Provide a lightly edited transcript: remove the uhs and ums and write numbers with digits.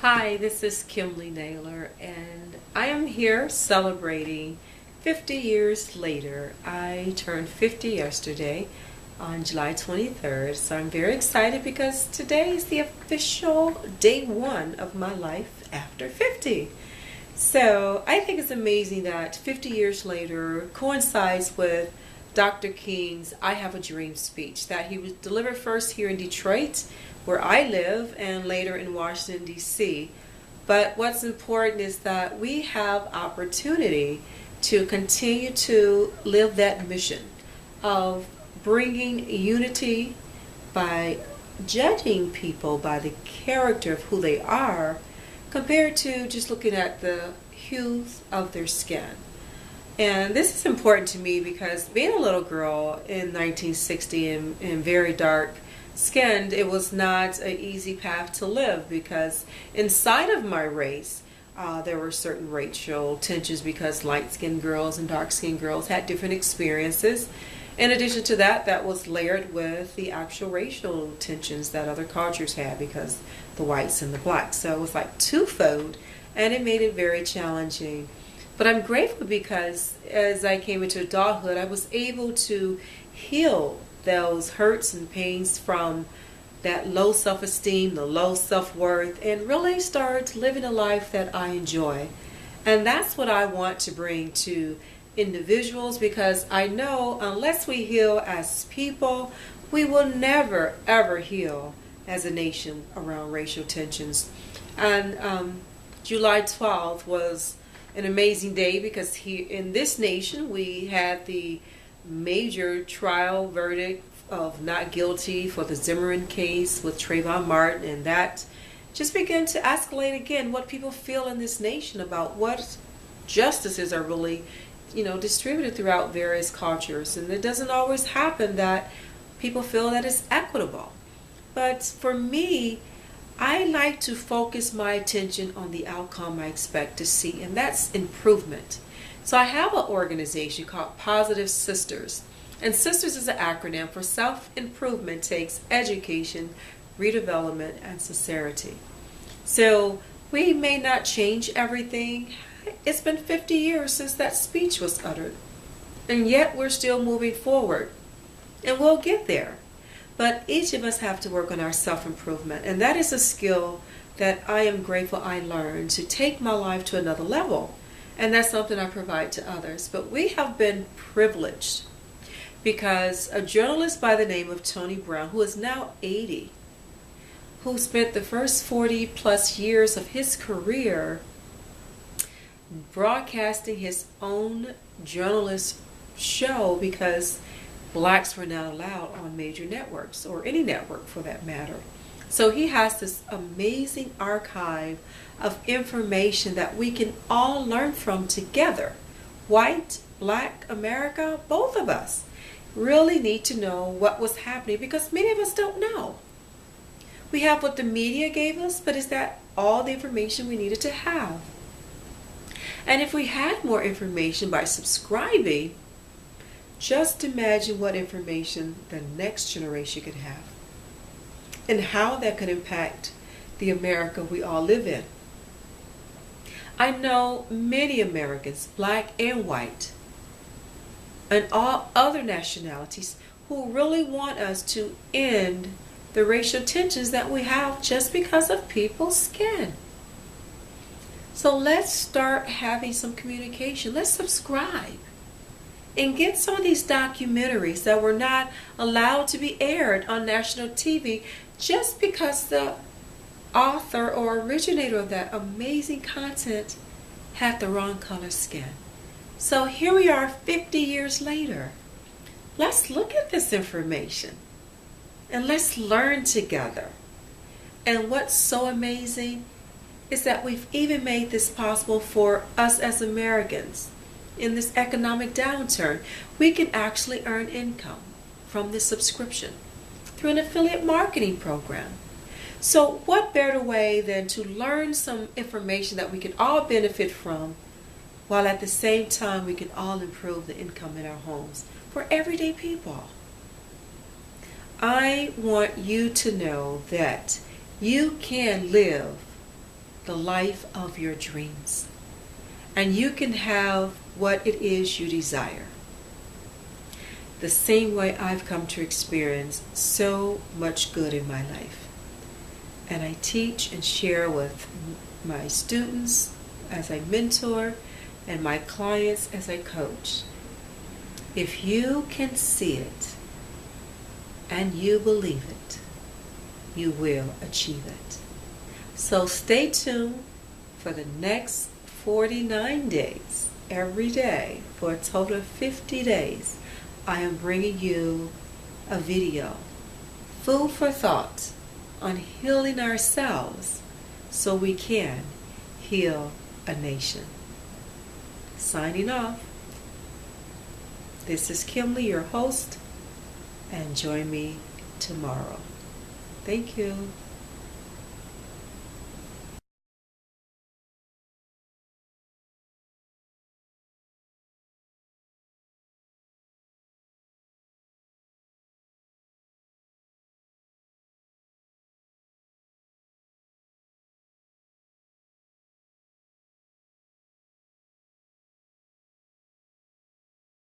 Hi, this is Kimberly Naylor, and I am here celebrating 50 years later. I turned 50 yesterday on July 23rd, so I'm very excited because today is the official day one of my life after 50. So I think it's amazing that 50 years later coincides with Dr. King's I Have a Dream speech that he was delivered first here in Detroit, where I live, and later in Washington, D.C. But what's important is that we have opportunity to continue to live that mission of bringing unity by judging people by the character of who they are compared to just looking at the hues of their skin. And this is important to me because being a little girl in 1960 and very dark skinned, it was not an easy path to live because inside of my race, there were certain racial tensions because light-skinned girls and dark-skinned girls had different experiences. In addition to that, that was layered with the actual racial tensions that other cultures had because the whites and the blacks. So it was like twofold, and it made it very challenging. But I'm grateful because as I came into adulthood, I was able to heal those hurts and pains from that low self-esteem, the low self-worth, and really start living a life that I enjoy. And that's what I want to bring to individuals because I know unless we heal as people, we will never ever heal as a nation around racial tensions. And July 12th was an amazing day because here in this nation we had the major trial verdict of not guilty for the Zimmerman case with Trayvon Martin, and that just began to escalate again what people feel in this nation about what justices are really distributed throughout various cultures. And it doesn't always happen that people feel that it's equitable. But for me, I like to focus my attention on the outcome I expect to see, and that's improvement. So I have an organization called Positive Sisters, and Sisters is an acronym for Self-Improvement Takes Education, Redevelopment, and Sincerity. So we may not change everything. It's been 50 years since that speech was uttered, and yet we're still moving forward, and we'll get there. But each of us have to work on our self-improvement, and that is a skill that I am grateful I learned to take my life to another level, and that's something I provide to others. But we have been privileged because a journalist by the name of Tony Brown, who is now 80, who spent the first 40 plus years of his career broadcasting his own journalist show because blacks were not allowed on major networks or any network for that matter. So he has this amazing archive of information that we can all learn from together. White, black, America, both of us really need to know what was happening because many of us don't know. We have what the media gave us, but is that all the information we needed to have? And if we had more information by subscribing, just imagine what information the next generation could have and how that could impact the America we all live in. I know many Americans, black and white, and all other nationalities who really want us to end the racial tensions that we have just because of people's skin. So let's start having some communication. Let's subscribe and get some of these documentaries that were not allowed to be aired on national TV just because the author or originator of that amazing content had the wrong color skin. So here we are 50 years later. Let's look at this information and let's learn together. And what's so amazing is that we've even made this possible for us as Americans. In this economic downturn, we can actually earn income from this subscription through an affiliate marketing program. So what better way than to learn some information that we can all benefit from, while at the same time we can all improve the income in our homes for everyday people. I want you to know that you can live the life of your dreams. And you can have what it is you desire. The same way I've come to experience so much good in my life. And I teach and share with my students as I mentor and my clients as I coach. If you can see it and you believe it, you will achieve it. So stay tuned for the next 49 days, every day, for a total of 50 days. I am bringing you a video, food for thought, on healing ourselves so we can heal a nation. Signing off. This is Kimberly, your host, and join me tomorrow. Thank you.